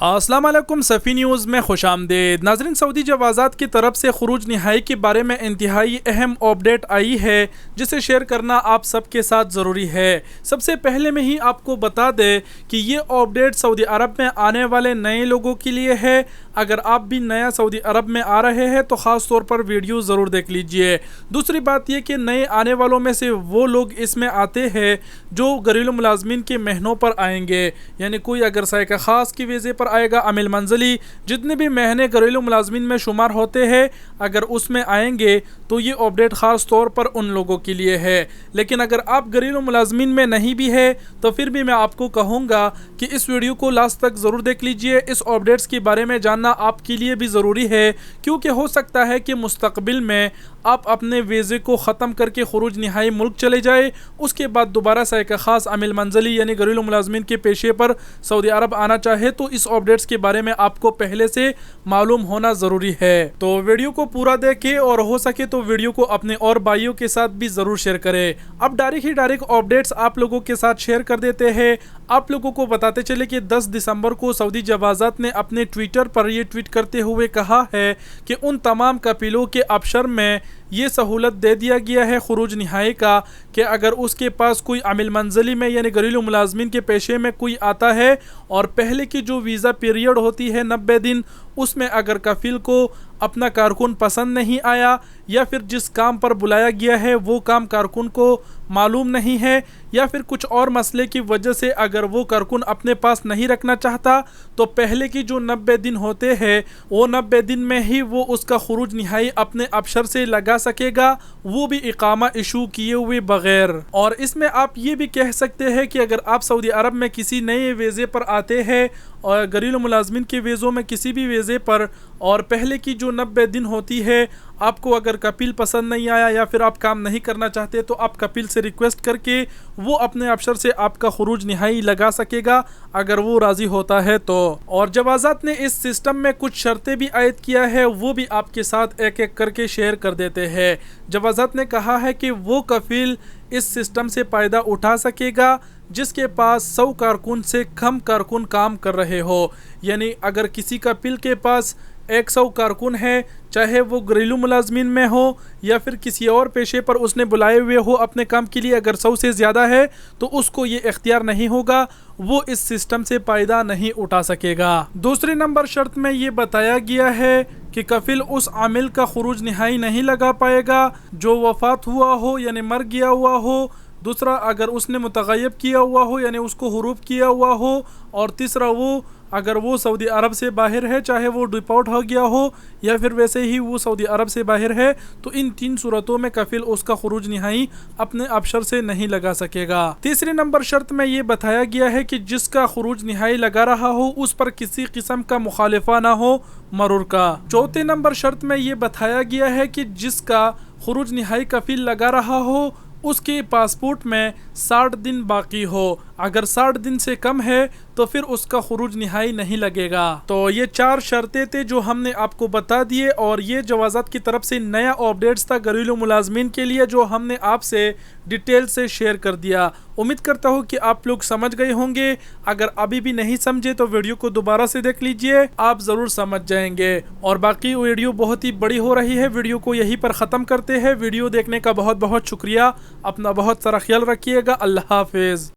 السلام علیکم سفی نیوز میں خوش آمدید ناظرین۔ سعودی جوازات کی طرف سے خروج نہائی کے بارے میں انتہائی اہم اپڈیٹ آئی ہے جسے شیئر کرنا آپ سب کے ساتھ ضروری ہے۔ سب سے پہلے میں ہی آپ کو بتا دیں کہ یہ اپڈیٹ سعودی عرب میں آنے والے نئے لوگوں کے لیے ہے۔ اگر آپ بھی نیا سعودی عرب میں آ رہے ہیں تو خاص طور پر ویڈیو ضرور دیکھ لیجئے۔ دوسری بات یہ کہ نئے آنے والوں میں سے وہ لوگ اس میں آتے ہیں جو گھریلو ملازمین کے مہینوں پر آئیں گے، یعنی کوئی اگر سائقہ خاص کی ویزے پر آئے گا، عامل منزلی، جتنے بھی مہینے گھریلو ملازمین میں شمار ہوتے ہیں، اگر اس میں آئیں گے تو یہ اپڈیٹ خاص طور پر ان لوگوں کے لیے ہے۔ لیکن اگر آپ گھریلو ملازمین میں نہیں بھی ہے تو پھر بھی میں آپ کو کہوں گا کہ اس ویڈیو کو لاسٹ تک ضرور دیکھ لیجئے۔ اس اپڈیٹس کے بارے میں جاننا آپ کے لیے بھی ضروری ہے، کیونکہ ہو سکتا ہے کہ مستقبل میں آپ اپنے ویزے کو ختم کر کے خروج نہائی ملک چلے جائے، اس کے بعد دوبارہ سائقہ خاص عامل منزلی یعنی گھریلو ملازمین کے پیشے پر سعودی عرب آنا چاہے تو اس اپڈیٹس کے بارے میں آپ کو پہلے سے معلوم ہونا ضروری ہے۔ تو ویڈیو کو پورا دیکھیں اور ہو سکے تو ویڈیو کو اپنے اور بھائیوں کے ساتھ بھی ضرور شیئر کریں۔ اب ڈائریکٹ اپڈیٹس آپ لوگوں کے ساتھ شیئر کر دیتے ہیں۔ آپ لوگوں کو بتاتے چلے کہ 10 دسمبر کو سعودی جوازات نے اپنے ٹویٹر پر یہ ٹویٹ کرتے ہوئے کہا ہے کہ ان تمام کپیلوں کے آبشر میں یہ سہولت دے دیا گیا ہے خروج نہائی کا کہ اگر اس کے پاس کوئی عامل منزلی میں یعنی گھریلو ملازمین کے پیشے میں کوئی آتا ہے اور پہلے کی جو ویزا پیریڈ ہوتی ہے 90 دن، اس میں اگر کفیل کو اپنا کارکن پسند نہیں آیا یا پھر جس کام پر بلایا گیا ہے وہ کام کارکن کو معلوم نہیں ہے یا پھر کچھ اور مسئلے کی وجہ سے اگر وہ کارکن اپنے پاس نہیں رکھنا چاہتا تو پہلے کی جو 90 دن ہوتے ہیں وہ 90 دن میں ہی وہ اس کا خروج نہائی اپنے ابشر سے لگا سکے گا، وہ بھی اقامہ ایشو کیے ہوئے بغیر۔ اور اس میں آپ یہ بھی کہہ سکتے ہیں کہ اگر آپ سعودی عرب میں کسی نئے ویزے پر آتے ہیں اور گھریلو ملازمین کے ویزوں میں کسی بھی ویزے پر اور پہلے کی جو 90 دن ہوتی ہے آپ کو اگر کپیل پسند نہیں آیا یا پھر آپ کام نہیں کرنا چاہتے تو آپ کپیل سے ریکویسٹ کر کے وہ اپنے ابشر سے آپ کا خروج نہائی لگا سکے گا اگر وہ راضی ہوتا ہے تو۔ اور جوازات نے اس سسٹم میں کچھ شرطیں بھی عائد کیا ہے، وہ بھی آپ کے ساتھ ایک ایک کر کے شیئر کر دیتے ہیں۔ جوازات نے کہا ہے کہ وہ کفیل اس سسٹم سے فائدہ اٹھا سکے گا جس کے پاس 100 کارکن سے کم کارکن کام کر رہے ہو، یعنی اگر کسی کپیل کے پاس 100 کارکن ہے، چاہے وہ گھریلو ملازمین میں ہو یا پھر کسی اور پیشے پر اس نے بلائے ہوئے ہو اپنے کام کے لیے، اگر 100 سے زیادہ ہے تو اس کو یہ اختیار نہیں ہوگا، وہ اس سسٹم سے فائدہ نہیں اٹھا سکے گا۔ دوسری نمبر شرط میں یہ بتایا گیا ہے کہ کفیل اس عامل کا خروج نہائی نہیں لگا پائے گا جو وفات ہوا ہو یعنی مر گیا ہوا ہو، دوسرا اگر اس نے متغیب کیا ہوا ہو یعنی اس کو ہروب کیا ہوا ہو، اور تیسرا وہ اگر وہ سعودی عرب سے باہر ہے، چاہے وہ ڈپورٹ ہو گیا ہو یا پھر ویسے ہی وہ سعودی عرب سے باہر ہے، تو ان 3 صورتوں میں کفیل اس کا خروج نہائی اپنے ابشر سے نہیں لگا سکے گا۔ تیسری نمبر شرط میں یہ بتایا گیا ہے کہ جس کا خروج نہائی لگا رہا ہو اس پر کسی قسم کا مخالفہ نہ ہو مرور کا۔ چوتھے نمبر شرط میں یہ بتایا گیا ہے کہ جس کا خروج نہائی کفیل لگا رہا ہو اس کے پاسپورٹ میں 60 دن باقی ہو، اگر 60 دن سے کم ہے تو پھر اس کا خروج نہائی نہیں لگے گا۔ تو یہ 4 شرطیں تھے جو ہم نے آپ کو بتا دیے، اور یہ جوازات کی طرف سے نیا اپڈیٹس تھا گھریلو ملازمین کے لیے جو ہم نے آپ سے ڈیٹیل سے شیئر کر دیا۔ امید کرتا ہوں کہ آپ لوگ سمجھ گئے ہوں گے، اگر ابھی بھی نہیں سمجھے تو ویڈیو کو دوبارہ سے دیکھ لیجئے، آپ ضرور سمجھ جائیں گے۔ اور باقی ویڈیو بہت ہی بڑی ہو رہی ہے، ویڈیو کو یہیں پر ختم کرتے ہیں۔ ویڈیو دیکھنے کا بہت بہت شکریہ، اپنا بہت سارا خیال رکھیے گا، اللہ حافظ۔